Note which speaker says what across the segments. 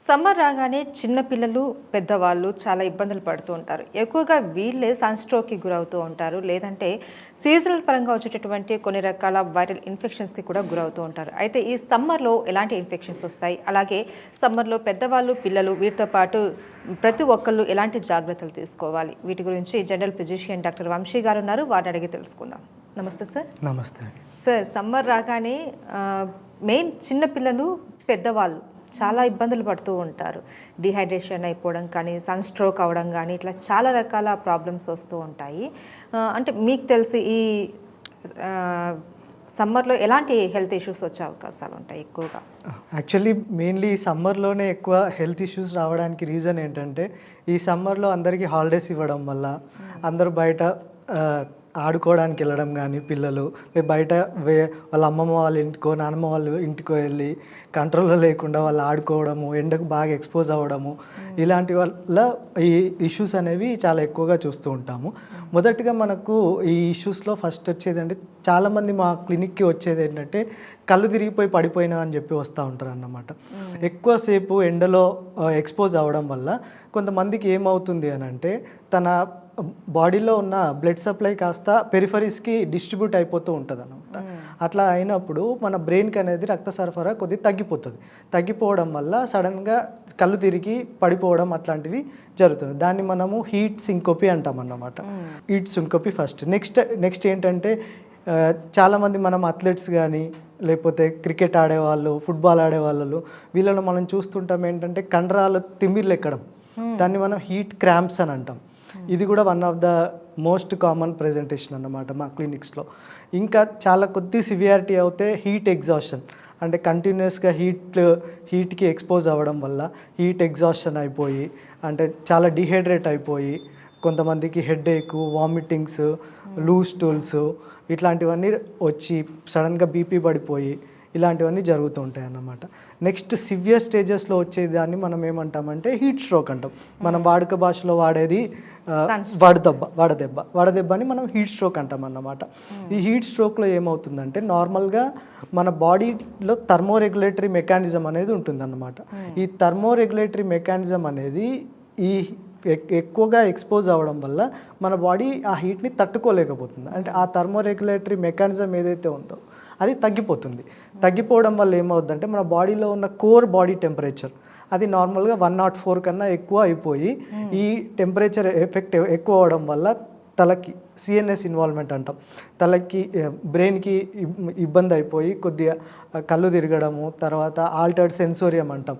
Speaker 1: Summer రాగానే చిన్న పిల్లలు, పెద్దవాళ్ళు చాలా ఇబ్బందులు పడుతూ ఉంటారు. ఎక్కువగా వీళ్ళే సన్‌స్ట్రోక్‌కి గురవుతూ ఉంటారు. లేదంటే సీజనల్ పరంగా వచ్చేటటువంటి కొన్ని రకాల వైరల్ ఇన్ఫెక్షన్స్‌కి కూడా గురవుతూ ఉంటారు. అయితే ఈ సమ్మర్‌లో ఎలాంటి ఇన్ఫెక్షన్స్ వస్తాయి? అలాగే సమ్మర్‌లో పెద్దవాళ్ళు, పిల్లలు వీరితో పాటు ప్రతి ఒక్కళ్ళు ఎలాంటి జాగ్రత్తలు తీసుకోవాలి? వీటి గురించి జనరల్ ఫిజిషియన్ డాక్టర్ వంశీ గారు ఉన్నారు. వారిని అడిగి తెలుసుకుందాం. నమస్తే సార్.
Speaker 2: నమస్తే.
Speaker 1: సార్, సమ్మర్ రాగానే మెయిన్ చిన్న పిల్లలు, పెద్దవాళ్ళు చాలా ఇబ్బందులు పడుతూ ఉంటారు. డీహైడ్రేషన్ అయిపోవడం కానీ, సన్ స్ట్రోక్ అవ్వడం కానీ, ఇట్లా చాలా రకాల ప్రాబ్లమ్స్ వస్తూ ఉంటాయి. అంటే మీకు తెలిసి ఈ సమ్మర్‌లో ఎలాంటి హెల్త్ ఇష్యూస్ వచ్చే అవకాశాలు ఉంటాయి ఎక్కువగా?
Speaker 2: యాక్చువల్లీ మెయిన్లీ ఈ సమ్మర్‌లోనే ఎక్కువ హెల్త్ ఇష్యూస్ రావడానికి రీజన్ ఏంటంటే, ఈ సమ్మర్‌లో అందరికీ హాలిడేస్ ఇవ్వడం వల్ల అందరూ బయట ఆడుకోవడానికి వెళ్ళడం కానీ పిల్లలు బయట వాళ్ళ అమ్మమ్మ వాళ్ళ ఇంటికో నాన్నమ్మ వాళ్ళ ఇంటికో వెళ్ళి కంట్రోల్లో లేకుండా వాళ్ళు ఆడుకోవడము, ఎండకు బాగా ఎక్స్పోజ్ అవ్వడము, ఇలాంటి వల్ల ఈ ఇష్యూస్ అనేవి చాలా ఎక్కువగా చూస్తూ ఉంటాము. మొదటిగా మనకు ఈ ఇష్యూస్లో ఫస్ట్ వచ్చేదంటే చాలామంది మా క్లినిక్కి వచ్చేది ఏంటంటే కళ్ళు తిరిగిపోయి పడిపోయినా అని చెప్పి వస్తూ ఉంటారు అన్నమాట. ఎక్కువసేపు ఎండలో ఎక్స్పోజ్ అవ్వడం వల్ల కొంతమందికి ఏమవుతుంది అని అంటే తన బాడీలో ఉన్న బ్లడ్ సప్లై కాస్త పెరిఫరీస్కి డిస్ట్రిబ్యూట్ అయిపోతూ ఉంటుంది అనమాట. అట్లా అయినప్పుడు మన బ్రెయిన్కి అనేది రక్త సరఫరా కొద్దిగా తగ్గిపోవడం వల్ల సడన్గా కళ్ళు తిరిగి పడిపోవడం అట్లాంటివి జరుగుతుంది. దాన్ని మనము హీట్ సింకోపీ అంటాం అన్నమాట. Heat సింకోపీ first. నెక్స్ట్ ఏంటంటే చాలామంది మనం అథ్లెట్స్ కానీ లేకపోతే క్రికెట్ ఆడేవాళ్ళు, ఫుట్బాల్ ఆడేవాళ్ళు వీళ్ళలో మనం చూస్తుంటాం ఏంటంటే కండరాలు తిమ్మిర్లు ఎక్కడం, దాన్ని మనం హీట్ క్రాంప్స్ అని అంటాం. ఇది కూడా one of the most common presentation అన్నమాట మా క్లినిక్స్లో. ఇంకా చాలా కొద్ది సివియారిటీ అవుతే హీట్ ఎగ్జాషన్, అంటే కంటిన్యూస్గా హీట్కి ఎక్స్పోజ్ అవ్వడం వల్ల హీట్ ఎగ్జాషన్ అయిపోయి అంటే చాలా డిహైడ్రేట్ అయిపోయి కొంతమందికి హెడేక్, వామిటింగ్స్, లూజ్ స్టూల్స్ ఇట్లాంటివన్నీ వచ్చి సడన్గా బీపీ పడిపోయి ఇలాంటివన్నీ జరుగుతూ ఉంటాయి అన్నమాట. నెక్స్ట్ సివియర్ స్టేజెస్లో వచ్చేదాన్ని మనం ఏమంటామంటే హీట్ స్ట్రోక్ అంటాం. మనం వాడుక భాషలో వాడేది వడదెబ్బని మనం హీట్ స్ట్రోక్ అంటాం అన్నమాట. ఈ హీట్ స్ట్రోక్లో ఏమవుతుందంటే నార్మల్గా మన బాడీలో థర్మోరెగ్యులేటరీ మెకానిజం అనేది ఉంటుందన్నమాట. ఈ థర్మోరెగ్యులేటరీ మెకానిజం అనేది ఈ ఎక్కువగా ఎక్స్పోజ్ అవ్వడం వల్ల మన బాడీ ఆ హీట్ని తట్టుకోలేకపోతుంది. అంటే ఆ థర్మోరెగ్యులేటరీ మెకానిజం ఏదైతే ఉందో అది తగ్గిపోవడం వల్ల ఏమవుతుందంటే మన బాడీలో ఉన్న కోర్ బాడీ టెంపరేచర్ అది నార్మల్గా 104 కన్నా ఎక్కువ అయిపోయి ఈ టెంపరేచర్ ఎఫెక్ట్ ఎక్కువ అవడం వల్ల తలకి సిఎన్ఎస్ ఇన్వాల్వ్మెంట్ అంటాం, తలకి బ్రెయిన్కి ఇబ్బంది అయిపోయి కొద్దిగా కళ్ళు తిరగడము, తర్వాత ఆల్టర్డ్ సెన్సోరియం అంటాం,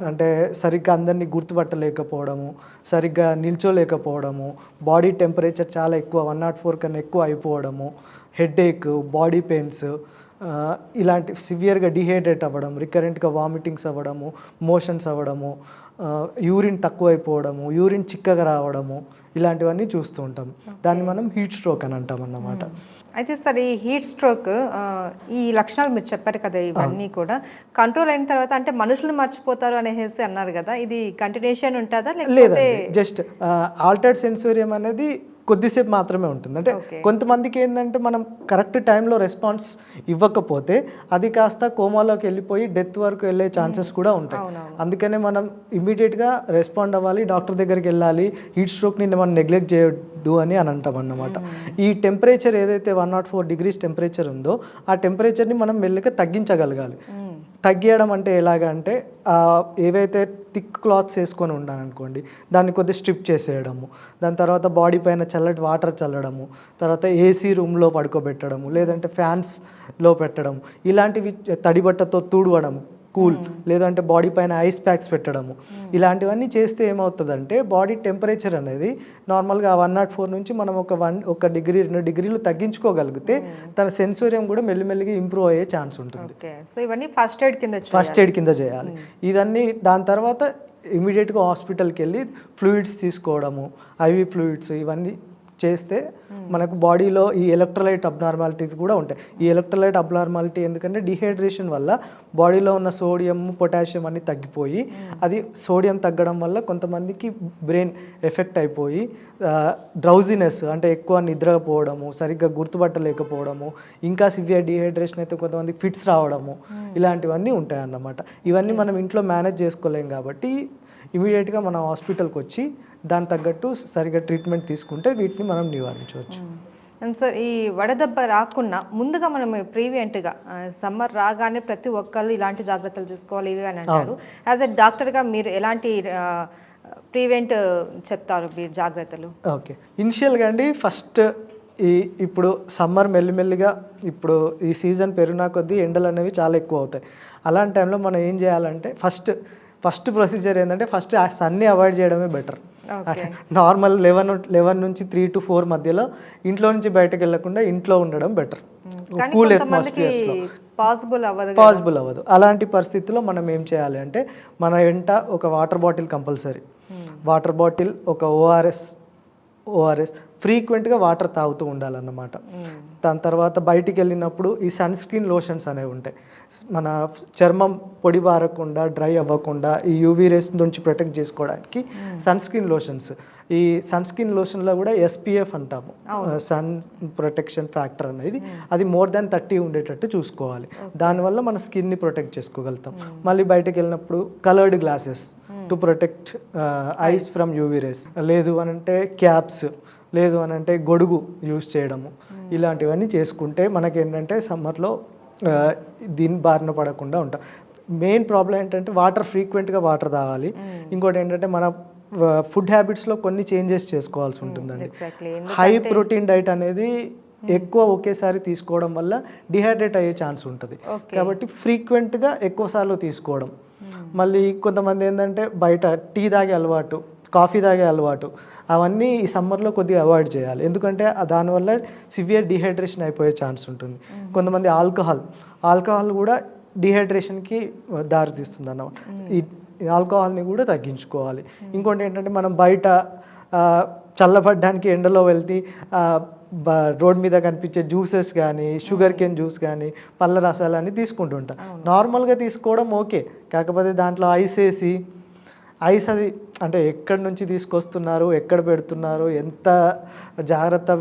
Speaker 2: అంటే సరిగ్గా అందరినీ గుర్తుపట్టలేకపోవడము, సరిగ్గా నిల్చోలేకపోవడము, బాడీ టెంపరేచర్ చాలా ఎక్కువ 104 కన్నా ఎక్కువ అయిపోవడము, హెడేక్, బాడీ పెయిన్స్, ఇలాంటి సివియర్గా డిహైడ్రేట్ అవ్వడం, రికరెంట్గా వామిటింగ్స్ అవ్వడము, మోషన్స్ అవ్వడము, యూరిన్ తక్కువైపోవడము, యూరిన్ చిక్కగా రావడము, ఇలాంటివన్నీ చూస్తూ ఉంటాం. దాన్ని మనం హీట్ స్ట్రోక్ అని అంటాం అన్నమాట.
Speaker 1: అయితే సార్, ఈ హీట్ స్ట్రోక్ ఈ లక్షణాలు మీరు చెప్పారు కదా, ఇవన్నీ కూడా కంట్రోల్ అయిన తర్వాత అంటే మనుషులు మర్చిపోతారు అనేసి అన్నారు కదా, ఇది కంటిన్యూషన్ ఉంటుందా
Speaker 2: లేదంటే జస్ట్ ఆల్టర్డ్ సెన్సోరియం అనేది కొద్దిసేపు మాత్రమే ఉంటుంది. అంటే కొంతమందికి ఏంటంటే మనం కరెక్ట్ టైంలో రెస్పాన్స్ ఇవ్వకపోతే అది కాస్త కోమాలోకి వెళ్ళిపోయి డెత్ వరకు వెళ్ళే ఛాన్సెస్ కూడా ఉంటాయి. అందుకనే మనం ఇమ్మీడియట్గా రెస్పాండ్ అవ్వాలి, డాక్టర్ దగ్గరికి వెళ్ళాలి, హీట్ స్ట్రోక్ని మనం నెగ్లెక్ట్ చేయొద్దు అని అంటాం అన్నమాట. ఈ టెంపరేచర్ ఏదైతే 104 degrees టెంపరేచర్ ఉందో ఆ టెంపరేచర్ని మనం మెల్లగా తగ్గించగలగాలి. తగ్గియడం అంటే ఎలాగంటే ఏవైతే థిక్ క్లాత్స్ వేసుకొని ఉన్నాననుకోండి దాన్ని కొద్దిగా స్ట్రిప్ చేసేయడము, దాని తర్వాత బాడీ పైన చల్లటి వాటర్ చల్లడము, తర్వాత ఏసీ రూమ్లో పడుకోబెట్టడము, లేదంటే ఫ్యాన్స్లో పెట్టడము, ఇలాంటివి తడిబట్టతో తుడవడం కూల్, లేదంటే బాడీ పైన ఐస్ ప్యాక్స్ పెట్టడము, ఇలాంటివన్నీ చేస్తే ఏమవుతుందంటే బాడీ టెంపరేచర్ అనేది నార్మల్గా 104 నుంచి మనం ఒక డిగ్రీ 2 degrees తగ్గించుకోగలిగితే తన సెన్సోరియం కూడా మెల్లిమెల్లిగా ఇంప్రూవ్ అయ్యే ఛాన్స్ ఉంటుంది.
Speaker 1: సో ఇవన్నీ ఫస్ట్ ఎయిడ్ కింద
Speaker 2: చేయాలి. ఇదన్నీ దాని తర్వాత ఇమీడియట్గా హాస్పిటల్కి వెళ్ళి ఫ్లూయిడ్స్ తీసుకోవడము, ఐవి ఫ్లూయిడ్స్ ఇవన్నీ చేస్తే మనకు బాడీలో ఈ ఎలక్ట్రోలైట్ అబ్నార్మాలిటీస్ కూడా ఉంటాయి. ఈ ఎలక్ట్రోలైట్ అబ్నార్మాలిటీ ఎందుకంటే డిహైడ్రేషన్ వల్ల బాడీలో ఉన్న సోడియం పొటాషియం అన్ని తగ్గిపోయి అది సోడియం తగ్గడం వల్ల కొంతమందికి బ్రెయిన్ ఎఫెక్ట్ అయిపోయి డ్రౌజినెస్ అంటే ఎక్కువ నిద్రపోవడము, సరిగ్గా గుర్తుపట్టలేకపోవడము, ఇంకా సివియర్ డిహైడ్రేషన్ అయితే కొంతమంది ఫిట్స్ రావడము, ఇలాంటివన్నీ ఉంటాయన్నమాట. ఇవన్నీ మనం ఇంట్లో మేనేజ్ చేసుకోలేం కాబట్టి ఇమీడియట్గా మనం హాస్పిటల్కి వచ్చి దానికి తగ్గట్టు సరిగ్గా ట్రీట్మెంట్ తీసుకుంటే వీటిని మనం నివారించవచ్చు.
Speaker 1: అండ్ సార్, ఈ వడదెబ్బ రాకుండా ముందుగా మనం ప్రీవియంట్గా సమ్మర్ రాగానే ప్రతి ఒక్కళ్ళు ఇలాంటి జాగ్రత్తలు తీసుకోవాలి ఇవి అని అంటారు. యాజ్ ఎ డాక్టర్గా మీరు ఎలాంటి ప్రీవెంట్ చెప్తారు మీరు జాగ్రత్తలు?
Speaker 2: ఓకే, ఇనిషియల్గా అండి ఫస్ట్ ఇప్పుడు సమ్మర్ మెల్లిమెల్లిగా ఇప్పుడు ఈ సీజన్ పెరిగినా కొద్దీ ఎండలు అనేవి చాలా ఎక్కువ అవుతాయి. అలాంటి టైంలో మనం ఏం చేయాలంటే ఫస్ట్ ప్రొసీజర్ ఏంటంటే ఫస్ట్ ఆ సన్ని అవాయిడ్ చేయడమే బెటర్. నార్మల్ 11 నుంచి 3 to 4 మధ్యలో ఇంట్లో నుంచి బయటకు వెళ్ళకుండా ఇంట్లో ఉండడం బెటర్. కూల్ అట్మాస్ఫియర్స్లో పాసిబుల్ అవ్వదు. అలాంటి పరిస్థితుల్లో మనం ఏం చేయాలి అంటే మన వెంట ఒక water bottle compulsory, water bottle, ఒక ఓఆర్ఎస్ ఫ్రీక్వెంట్గా వాటర్ తాగుతూ ఉండాలన్నమాట. దాని తర్వాత బయటికి వెళ్ళినప్పుడు ఈ సన్ స్క్రీన్ లోషన్స్ అనేవి ఉంటాయి. మన చర్మం పొడి బారకుండా, డ్రై అవ్వకుండా ఈ యూవీ రేస్ నుంచి ప్రొటెక్ట్ చేసుకోవడానికి సన్ స్క్రీన్ లోషన్స్. ఈ సన్ స్క్రీన్ లోషన్లో కూడా SPF అంటాము, సన్ ప్రొటెక్షన్ ఫ్యాక్టర్ అనేది, అది more than 30 ఉండేటట్టు చూసుకోవాలి. దానివల్ల మన స్కిన్ని ప్రొటెక్ట్ చేసుకోగలుగుతాం. మళ్ళీ బయటకు వెళ్ళినప్పుడు coloured glasses to protect ice from UV rays, లేదు అనంటే క్యాప్స్, లేదు అనంటే గొడుగు యూజ్ చేయడము, ఇలాంటివన్నీ చేసుకుంటే మనకేంటంటే సమ్మర్లో దీని బారిన పడకుండా ఉంటాం. మెయిన్ ప్రాబ్లం ఏంటంటే ఫ్రీక్వెంట్గా వాటర్ తాగాలి. ఇంకోటి ఏంటంటే మన ఫుడ్ హ్యాబిట్స్లో కొన్ని చేంజెస్ చేసుకోవాల్సి ఉంటుందండి. హై ప్రోటీన్ డైట్ అనేది ఎక్కువ ఒకేసారి తీసుకోవడం వల్ల డిహైడ్రేట్ అయ్యే ఛాన్స్ ఉంటుంది. కాబట్టి ఫ్రీక్వెంట్గా ఎక్కువసార్లు తీసుకోవడం. మళ్ళీ కొంతమంది ఏంటంటే బయట టీ తాగే అలవాటు, కాఫీ తాగే అలవాటు, అవన్నీ ఈ సమ్మర్లో కొద్దిగా అవాయిడ్ చేయాలి. ఎందుకంటే దానివల్ల సివియర్ డిహైడ్రేషన్ అయిపోయే ఛాన్స్ ఉంటుంది. కొంతమంది ఆల్కహాల్ కూడా డిహైడ్రేషన్కి దారితీస్తుంది అన్నమాట. ఈ ఆల్కహాల్ని కూడా తగ్గించుకోవాలి. ఇంకోటి ఏంటంటే మనం బయట చల్లబడ్డానికి ఎండలో వెళ్తే రోడ్ మీద కనిపించే జ్యూసెస్ కానీ, షుగర్ కేన్ జ్యూస్ కానీ, పళ్ళ రసాలన్నీ తీసుకుంటుంటాం. నార్మల్గా తీసుకోవడం ఓకే, కాకపోతే దాంట్లో ఐస్ అది అంటే ఎక్కడి నుంచి తీసుకొస్తున్నారు, ఎక్కడ పెడుతున్నారు, ఎంత జాగ్రత్త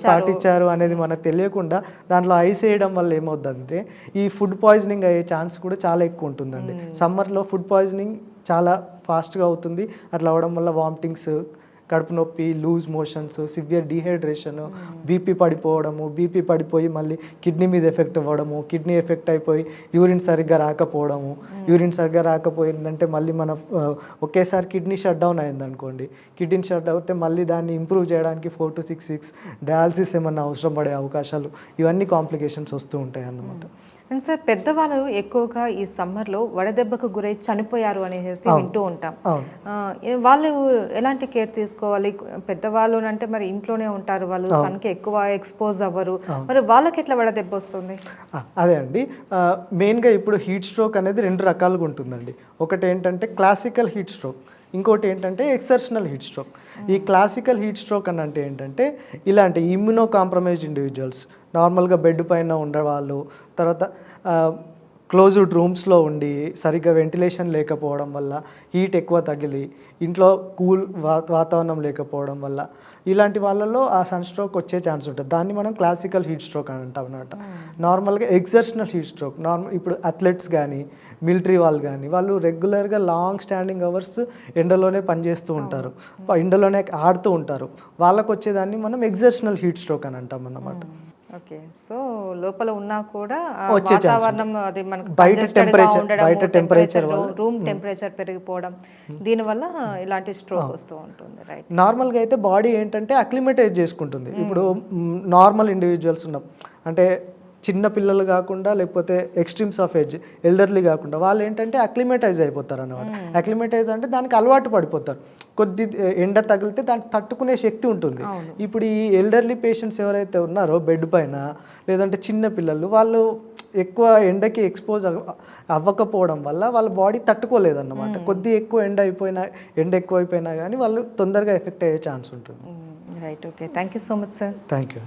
Speaker 2: పాటించారు అనేది మనకు తెలియకుండా దాంట్లో ఐస్ వేయడం వల్ల ఏమవుతుందంటే ఈ ఫుడ్ పాయిజనింగ్ అయ్యే ఛాన్స్ కూడా చాలా ఎక్కువ ఉంటుందండి. సమ్మర్లో ఫుడ్ పాయిజనింగ్ చాలా ఫాస్ట్గా అవుతుంది. అట్లా అవడం వల్ల వామిటింగ్స్, కడుపు నొప్పి, loose motions, severe dehydration, BP పడిపోయి మళ్ళీ కిడ్నీ మీద ఎఫెక్ట్ అవ్వడము, కిడ్నీ ఎఫెక్ట్ అయిపోయి యూరిన్ సరిగ్గా రాకపోయిందంటే మళ్ళీ మన ఒకేసారి కిడ్నీ షట్ డౌన్ అయిందనుకోండి, కిడ్నీ షట్ అవుతే మళ్ళీ దాన్ని ఇంప్రూవ్ చేయడానికి 4 to 6 weeks డయాలసిస్ ఏమన్నా అవసరం పడే అవకాశాలు, ఇవన్నీ కాంప్లికేషన్స్ వస్తూ ఉంటాయి అన్నమాట.
Speaker 1: అండ్ సార్, పెద్దవాళ్ళు ఎక్కువగా ఈ సమ్మర్లో వడదెబ్బకు గురై చనిపోయారు అనేసి వింటూ ఉంటాం. వాళ్ళు ఎలాంటి కేర్ తీసుకోవాలి? పెద్దవాళ్ళు అంటే మరి ఇంట్లోనే ఉంటారు, వాళ్ళు సన్కి ఎక్కువ ఎక్స్పోజ్ అవ్వరు, మరి వాళ్ళకి ఎట్లా వడదెబ్బ వస్తుంది?
Speaker 2: అదే అండి, మెయిన్గా ఇప్పుడు హీట్ స్ట్రోక్ అనేది 2 రకాలుగా ఉంటుందండి. ఒకటి ఏంటంటే క్లాసికల్ హీట్ స్ట్రోక్, ఇంకోటి ఏంటంటే ఎక్సెప్షనల్ హీట్ స్ట్రోక్. ఈ క్లాసికల్ హీట్ స్ట్రోక్ అని అంటే ఏంటంటే ఇలాంటి ఇమ్యూనో కాంప్రమైజ్డ్ ఇండివిజువల్స్, నార్మల్గా బెడ్ పైన ఉండేవాళ్ళు, తర్వాత క్లోజ్డ్ రూమ్స్లో ఉండి సరిగ్గా వెంటిలేషన్ లేకపోవడం వల్ల, హీట్ ఎక్కువ తగిలి ఇంట్లో కూల్ వాతావరణం లేకపోవడం వల్ల, ఇలాంటి వాళ్ళలో ఆ సన్ స్ట్రోక్ వచ్చే ఛాన్స్ ఉంటుంది. దాన్ని మనం క్లాసికల్ హీట్ స్ట్రోక్ అని అంటాం అన్నమాట. నార్మల్గా ఎక్సెప్షనల్ హీట్ స్ట్రోక్, ఇప్పుడు అథ్లెట్స్ కానీ, మిలిటరీ వాళ్ళు కానీ, వాళ్ళు రెగ్యులర్గా లాంగ్ స్టాండింగ్ అవర్స్ ఎండలోనే పనిచేస్తూ ఉంటారు, ఎండలోనే ఆడుతూ ఉంటారు, వాళ్ళకు వచ్చేదాన్ని మనం ఎక్సెప్షనల్ హీట్ స్ట్రోక్ అని అంటాం అన్నమాట.
Speaker 1: ఓకే, సో లోపల ఉన్నా కూడా
Speaker 2: వచ్చే
Speaker 1: వాతావరణం అది మనకు
Speaker 2: బయట టెంపరేచర్
Speaker 1: రూమ్ టెంపరేచర్ పెరిగిపోవడం, దీనివల్ల ఇలాంటి స్ట్రోక్ వస్తూ ఉంటుంది. రైట్.
Speaker 2: నార్మల్గా అయితే బాడీ ఏంటంటే అక్లిమేటైజ్ చేసుకుంటుంది. ఇప్పుడు నార్మల్ ఇండివిజువల్స్ ఉన్నాం అంటే చిన్న పిల్లలు కాకుండా, లేకపోతే ఎక్స్ట్రీమ్స్ ఆఫ్ ఏజ్ ఎల్డర్లీ కాకుండా, వాళ్ళు ఏంటంటే అక్లిమేటైజ్ అయిపోతారు అన్నమాట. అక్లిమేటైజ్ అంటే దానికి అలవాటు పడిపోతారు. కొద్ది ఎండ తగిలితే దానికి తట్టుకునే శక్తి ఉంటుంది. ఇప్పుడు ఈ ఎల్డర్లీ పేషెంట్స్ ఎవరైతే ఉన్నారో బెడ్ పైన, లేదంటే చిన్న పిల్లలు, వాళ్ళు ఎక్కువ ఎండకి ఎక్స్పోజ్ అవ్వకపోవడం వల్ల వాళ్ళ బాడీ తట్టుకోలేదన్నమాట. కొద్ది ఎక్కువ ఎండ ఎక్కువైపోయినా కానీ వాళ్ళు తొందరగా ఎఫెక్ట్ అయ్యే ఛాన్స్ ఉంటుంది.
Speaker 1: Right, okay, thank you so much sir.
Speaker 2: Thank you.